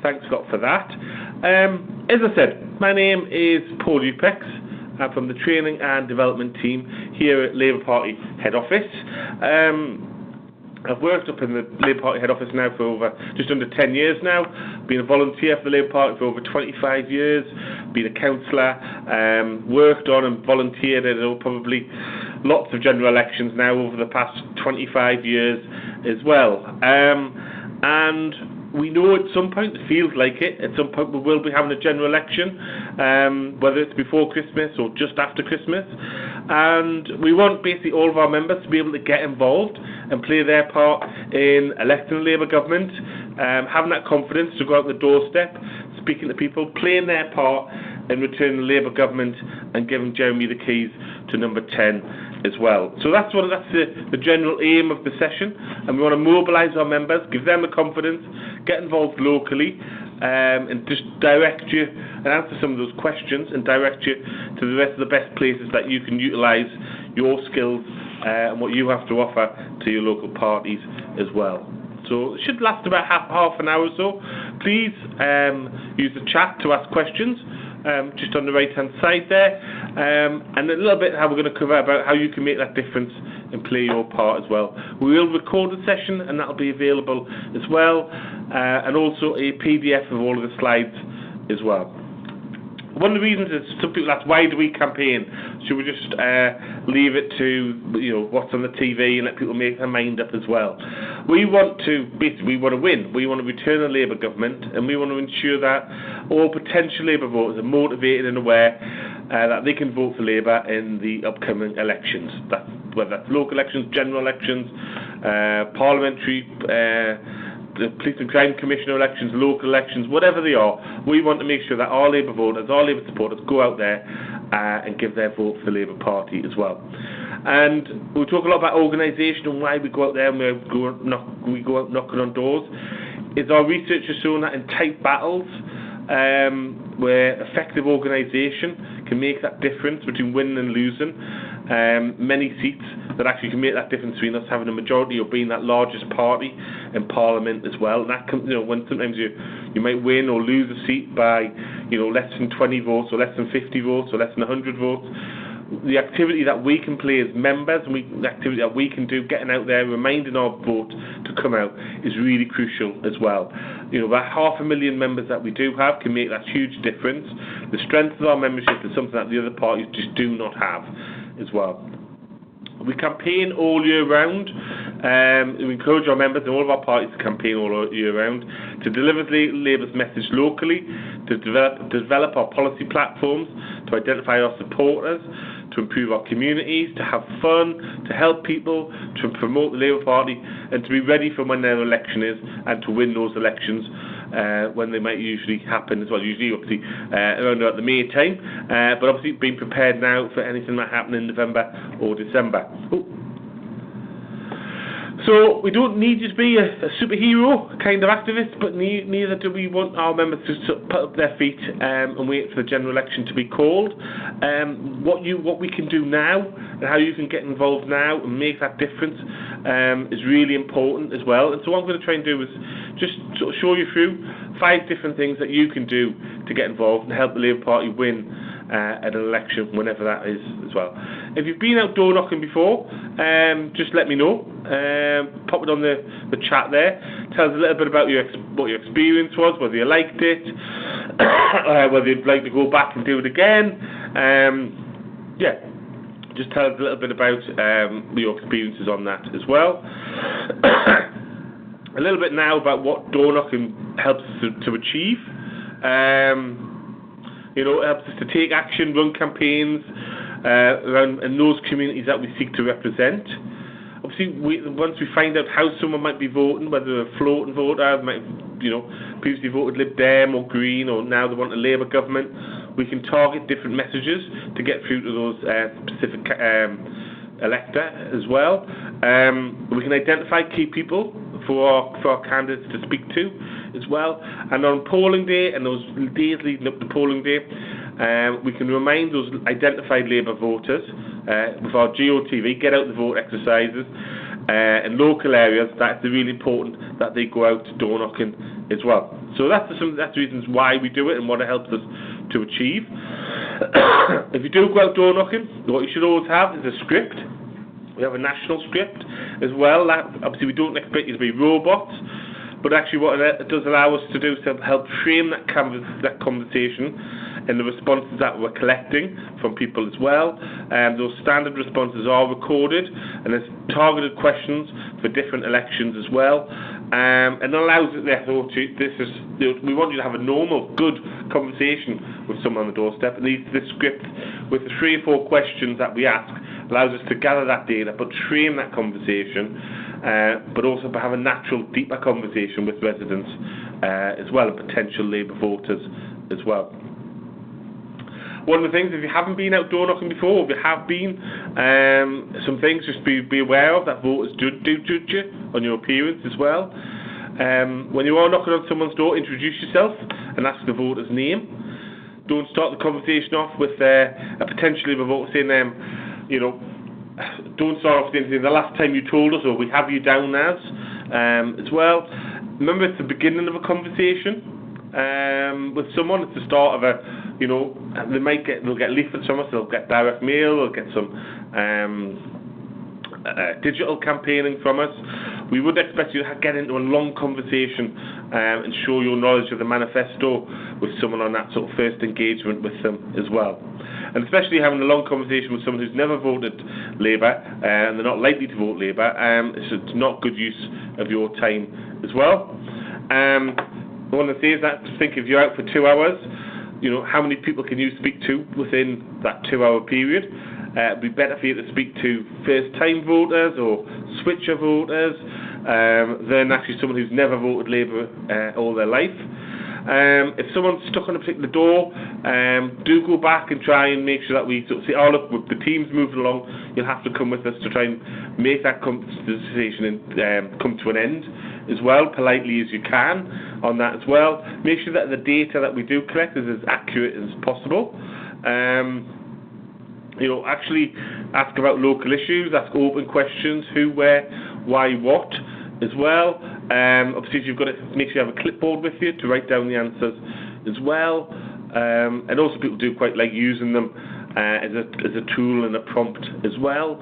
Thanks, Scott, for that. As I said, my name is Paul Upex. I'm from the Training and Development team here at Labour Party head office. I've worked up in the Labour Party head office now for just under 10 years now. Been a volunteer for the Labour Party for over 25 years. Been a councillor. Worked on and volunteered at probably lots of general elections now over the past 25 years as well. And we know at some point, it feels like it, at some point we will be having a general election, whether it's before Christmas or just after Christmas. And we want basically all of our members to be able to get involved and play their part in electing a Labour government, having that confidence to go out the doorstep, speaking to people, playing their part in returning the Labour government and giving Jeremy the keys to number 10 as well. So that's the general aim of the session, and we want to mobilise our members, give them the confidence, get involved locally, and just direct you and answer some of those questions and direct you to the rest of the best places that you can utilise your skills and what you have to offer to your local parties as well. So it should last about half an hour or so. Please use the chat to ask questions, just on the right hand side there, and a little bit how we're going to cover about how you can make that difference and play your part as well. We will record the session and that will be available as well, and also a PDF of all of the slides as well. One of the reasons is some people ask, why do we campaign? Should we just leave it to what's on the TV and let people make their mind up as well? We want to win. We want to return a Labour government, and we want to ensure that all potential Labour voters are motivated and aware that they can vote for Labour in the upcoming elections. Whether that's local elections, general elections, parliamentary, the Police and Crime Commissioner elections, local elections, whatever they are, we want to make sure that our Labour voters, our Labour supporters go out there and give their vote for the Labour Party as well. And we talk a lot about organisation and why we go out there and we go out knocking on doors. Is our research has shown that in tight battles, where effective organisation can make that difference between winning and losing, many seats that actually can make that difference between us having a majority or being that largest party in Parliament as well. And that can, when sometimes you might win or lose a seat by less than 20 votes or less than 50 votes or less than 100 votes. The activity that we can play as members and the activity that we can do, getting out there, reminding our vote to come out, is really crucial as well. That 500,000 members that we do have can make that huge difference. The strength of our membership is something that the other parties just do not have as well. We campaign all year round. We encourage our members and all of our parties to campaign all year round to deliver Labour's message locally, to develop our policy platforms, to identify our supporters, to improve our communities, to have fun, to help people, to promote the Labour Party, and to be ready for when their election is and to win those elections when they might usually happen as well. Usually, obviously, around about the May time, but obviously being prepared now for anything that might happen in November or December. So we don't need you to be a superhero kind of activist, but neither do we want our members to put up their feet and wait for the general election to be called. What we can do now and how you can get involved now and make that difference is really important as well. And so what I'm going to try and do is just sort of show you through 5 different things that you can do to get involved and help the Labour Party win at an election, whenever that is as well. If you've been out door knocking before, just let me know. Pop it on the chat there. Tell us a little bit about what your experience was, whether you liked it, whether you'd like to go back and do it again. Just tell us a little bit about your experiences on that as well. A little bit now about what door knocking helps us to achieve. It helps us to take action, run campaigns around in those communities that we seek to represent. Obviously, once we find out how someone might be voting, whether they're a floating voter, might previously voted Lib Dem or Green, or now they want a Labour government, we can target different messages to get through to those specific elector as well. We can identify key people for our candidates to speak to as well. And on polling day and those days leading up to polling day, we can remind those identified Labour voters with our GOTV, get out the vote exercises in local areas, that it's really important that they go out door knocking as well. So that's the reasons why we do it and what it helps us to achieve. If you do go out door knocking, what you should always have is a script. We have a national script as well. Obviously, we don't expect you to be robots, but actually what it does allow us to do is to help frame that conversation and the responses that we're collecting from people as well. Those standard responses are recorded, and there's targeted questions for different elections as well. And it allows it therefore we want you to have a normal, good conversation with someone on the doorstep. And this script with the 3 or 4 questions that we ask allows us to gather that data, but frame that conversation, but also to have a natural, deeper conversation with residents as well, and potential Labour voters as well. One of the things, if you haven't been out door knocking before, or if you have been, some things just be aware of, that voters do judge you on your appearance as well. When you are knocking on someone's door, introduce yourself and ask the voter's name. Don't start the conversation off with a potential Labour voter saying, don't start off saying the last time you told us, or we have you down as well. Remember, it's the beginning of a conversation with someone. It's the start of they'll get leaflets from us, they'll get direct mail, they'll get some digital campaigning from us. We would expect you to get into a long conversation and show your knowledge of the manifesto with someone on that sort of first engagement with them as well. And especially having a long conversation with someone who's never voted Labour and they're not likely to vote Labour, it's not good use of your time as well. One of the things that think if you're out for 2 hours, how many people can you speak to within that 2-hour period? It'd be better for you to speak to first-time voters or switcher voters than actually someone who's never voted Labour all their life. If someone's stuck on a particular door, do go back and try and make sure that we sort of say, oh look, the team's moving along, you'll have to come with us to try and make that conversation come to an end as well, politely as you can on that as well. Make sure that the data that we do collect is as accurate as possible. Actually ask about local issues, ask open questions, who, where, why, what as well. Obviously, if you've got to make sure you have a clipboard with you to write down the answers as well. And also people do quite like using them as a tool and a prompt as well.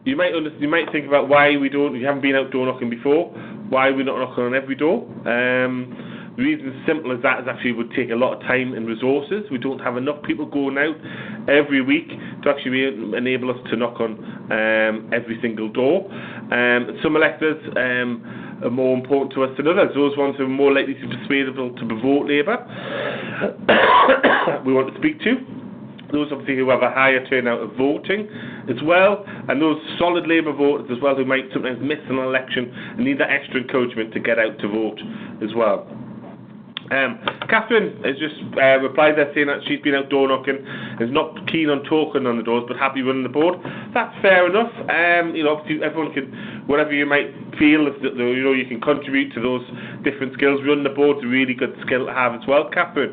You might think about why you haven't been out door knocking before, why we're not knocking on every door. The reason as simple as that is actually it would take a lot of time and resources. We don't have enough people going out every week to actually enable us to knock on every single door. Some electors are more important to us than others. Those ones who are more likely to be persuadable to vote Labour we want to speak to. Those obviously who have a higher turnout of voting as well, and those solid Labour voters as well who might sometimes miss an election and need that extra encouragement to get out to vote as well. Catherine has just replied there saying that she's been out door knocking, is not keen on talking on the doors but happy running the board. That's fair enough. Obviously everyone can, whatever you might feel, you can contribute to those different skills. Running the board's a really good skill to have as well, Catherine.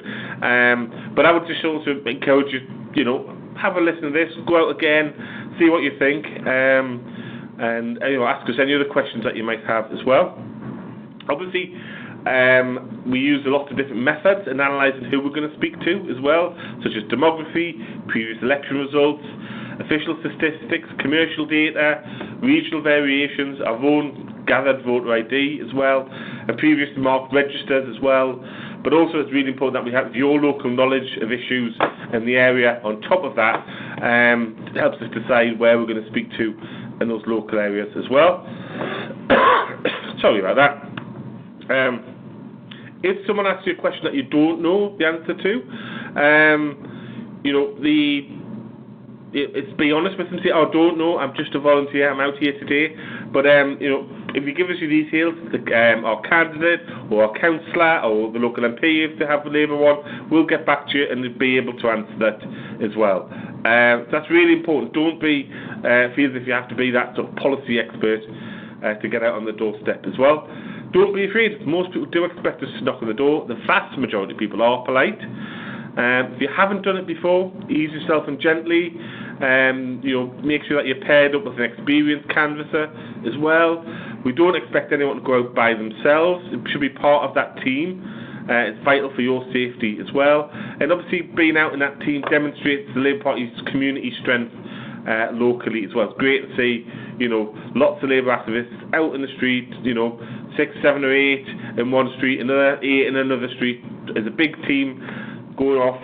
But I would just also encourage you, have a listen to this, go out again, see what you think, and ask us any other questions that you might have as well. Obviously, we use a lot of different methods in analysing who we're going to speak to as well, such as demography, previous election results, official statistics, commercial data, regional variations, our own gathered voter ID as well, and previous marked registers as well. But also it's really important that we have your local knowledge of issues in the area on top of that. It helps us decide where we're going to speak to in those local areas as well. Sorry about that. If someone asks you a question that you don't know the answer to, it's be honest with them. Say, "Oh, I don't know. I'm just a volunteer. I'm out here today." But if you give us your details, our candidate or our councillor or the local MP, if they have a Labour one, we'll get back to you and be able to answer that as well. That's really important. Don't feel as if you have to be that sort of policy expert to get out on the doorstep as well. Don't be afraid. Most people do expect us to knock on the door. The vast majority of people are polite. If you haven't done it before, ease yourself in gently. Make sure that you're paired up with an experienced canvasser as well. We don't expect anyone to go out by themselves. It should be part of that team. It's vital for your safety as well. And obviously being out in that team demonstrates the Labour Party's community strength locally as well. It's great to see, lots of Labour activists out in the street, 6, 7 or 8 in one street, another 8 in another street. As a big team going off,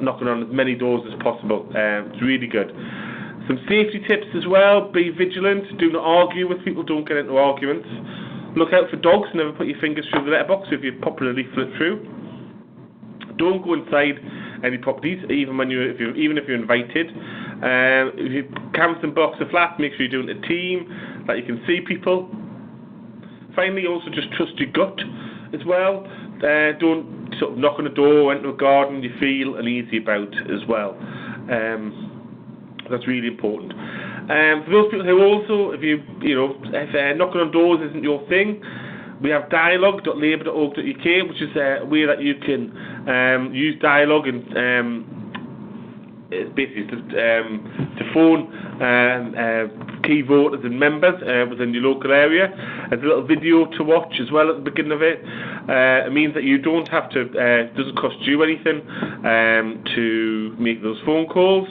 knocking on as many doors as possible. It's really good. Some safety tips as well. Be vigilant. Do not argue with people. Don't get into arguments. Look out for dogs. Never put your fingers through the letterbox if you're popping a leaflet through. Don't go inside any properties, even if you're invited. If you canvass and box a flat, make sure you're doing a team, that you can see people. Finally, also just trust your gut as well. Don't sort of knock on a door, enter a garden you feel uneasy about as well. That's really important. For those people who also, if knocking on doors isn't your thing, we have dialogue.labour.org.uk, which is a way that you can use dialogue and it's basically to phone key voters and members within your local area. There's a little video to watch as well at the beginning of it. It means that you don't have to, it doesn't cost you anything to make those phone calls.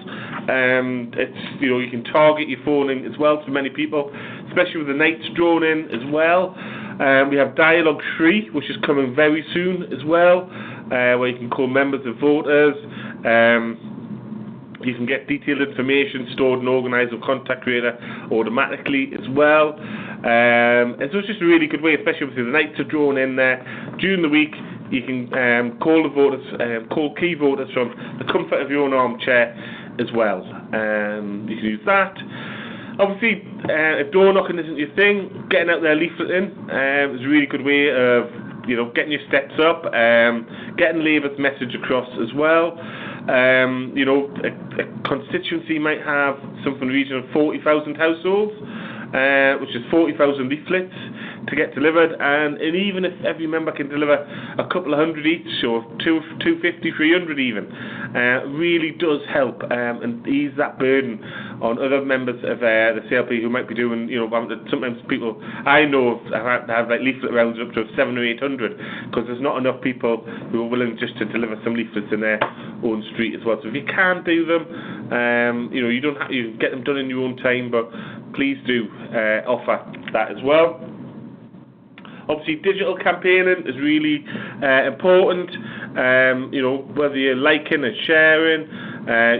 It's you can target your phoning as well to many people, especially with the nights drawn in as well. We have Dialogue 3, which is coming very soon as well, where you can call members of voters. You can get detailed information stored and organised with Contact Creator automatically as well. And so it's just a really good way, especially if the nights are drawn in there. During the week, you can call the voters, call key voters from the comfort of your own armchair as well. You can use that. Obviously, if door knocking isn't your thing, getting out there leafleting is a really good way of getting your steps up, getting Labour's message across as well. A constituency might have something in the region of 40,000 households, which is 40,000 leaflets to get delivered, and even if every member can deliver a couple of hundred each, or 250, 300 even, really does help and ease that burden on other members of the CLP who might be doing, sometimes people I know have like leaflet rounds up to 700 or 800 because there's not enough people who are willing just to deliver some leaflets in their own street as well. So if you can do them, you don't have you get them done in your own time, but please do offer that as well. Obviously, digital campaigning is really important. Whether you're liking and sharing,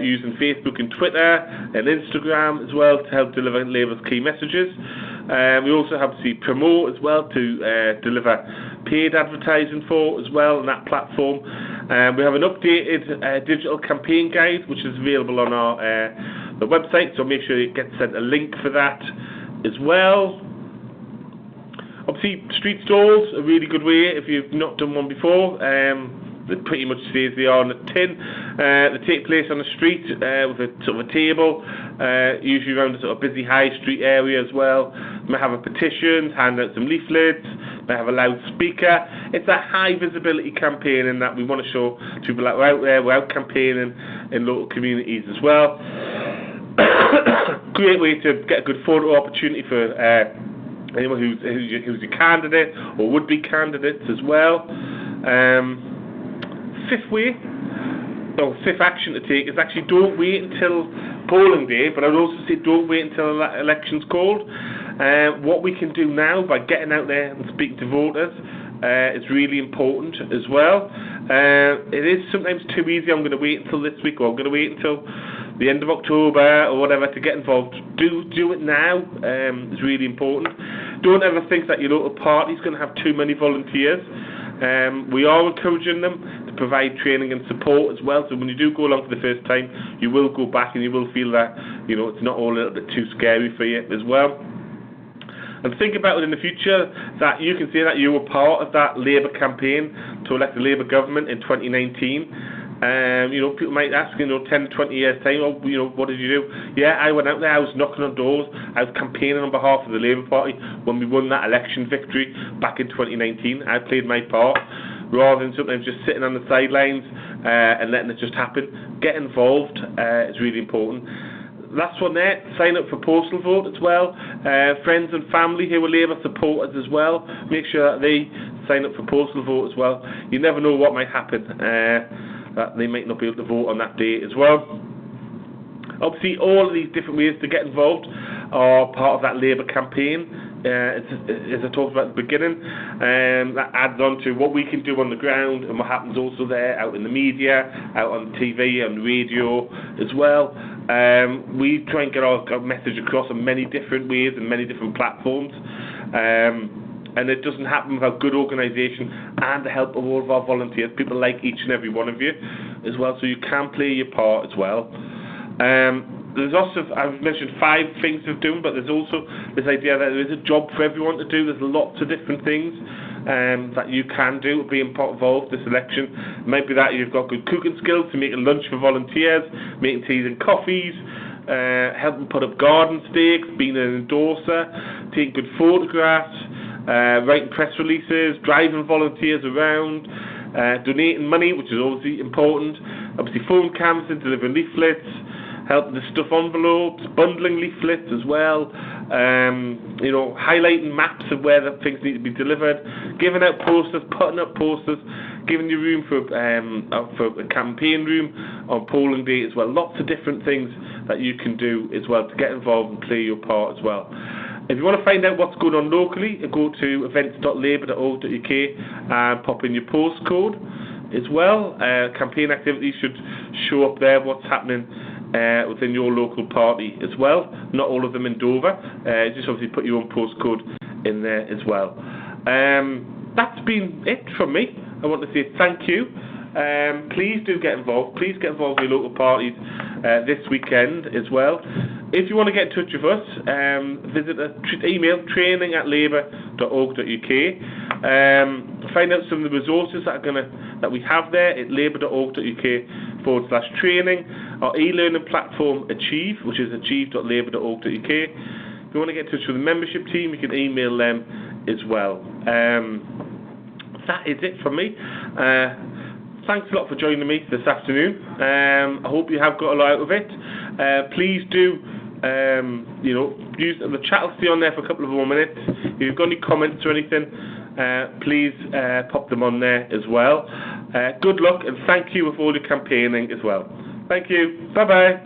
using Facebook and Twitter and Instagram as well to help deliver Labour's key messages. We also have to promote as well to deliver paid advertising for as well on that platform. We have an updated digital campaign guide which is available on our the website, so make sure you get sent a link for that as well. Obviously, street stalls are a really good way if you've not done one before. They pretty much stay as they are on the tin. They take place on the street with a sort of a table, usually around a sort of busy high street area as well. You might have a petition, hand out some leaflets, might have a loudspeaker. It's a high visibility campaign in that we want to show to people that we're out there, we're out campaigning in local communities as well. Great way to get a good photo opportunity for anyone who's a candidate or would-be candidates as well. Fifth action to take is actually don't wait until polling day, but I would also say don't wait until the election's called. What we can do now by getting out there and speaking to voters is really important as well. It is sometimes too easy. I'm going to wait until this week, or I'm going to wait until the end of October or whatever to get involved. Do it now. It's really important. Don't ever think that your local party is going to have too many volunteers. We are encouraging them to provide training and support as well, so when you do go along for the first time, you will go back and you will feel that it's not all a little bit too scary for you as well. And think about it in the future, that you can say that you were part of that Labour campaign to elect the Labour government in 2019. People might ask, 10, 20 years time, what did you do? Yeah, I went out there, I was knocking on doors, I was campaigning on behalf of the Labour Party when we won that election victory back in 2019. I played my part, rather than sometimes just sitting on the sidelines and letting it just happen. Get involved, it's really important. last one there, sign up for postal vote as well. Friends and family who are Labour supporters as well, make sure that they sign up for postal vote as well. You never know what might happen, that they might not be able to vote on that day as well. Obviously, all of these different ways to get involved are part of that Labour campaign. As I talked about at the beginning, that adds on to what we can do on the ground and what happens also there, out in the media, out on TV and radio as well. We try and get our message across in many different ways and many different platforms. And it doesn't happen without good organisation and the help of all of our volunteers, people like each and every one of you as well, so you can play your part as well. There's also, I've mentioned 5 things of doing, but there's also this idea that there is a job for everyone to do. There's lots of different things that you can do, being involved this election. It might be that you've got good cooking skills to make a lunch for volunteers, making teas and coffees, helping put up garden stakes, being an endorser, taking good photographs, writing press releases, driving volunteers around, donating money, which is obviously important, obviously phone canvassing, delivering leaflets, helping to stuff envelopes, bundling leaflets as well, highlighting maps of where the things need to be delivered, giving out posters, putting up posters, giving you room for a campaign room on polling day as well. Lots of different things that you can do as well to get involved and play your part as well. If you want to find out what's going on locally, go to events.labour.org.uk and pop in your postcode as well. Campaign activities should show up there, what's happening within your local party as well. Not all of them in Dover. Just obviously put your own postcode in there as well. That's been it from me. I want to say thank you. Please do get involved. Please get involved with your local parties this weekend as well. If you want to get in touch with us, visit us, email training@labour.org.uk. Find out some of the resources that we have there at labour.org.uk/training. Our e-learning platform Achieve, which is achieve.labour.org.uk. If you want to get in touch with the membership team, you can email them as well. That is it from me. Thanks a lot for joining me this afternoon. I hope you have got a lot out of it. Please do, use the chat will stay on there for a couple of more minutes. If you've got any comments or anything, please pop them on there as well. Good luck and thank you with all your campaigning as well. Thank you. Bye bye.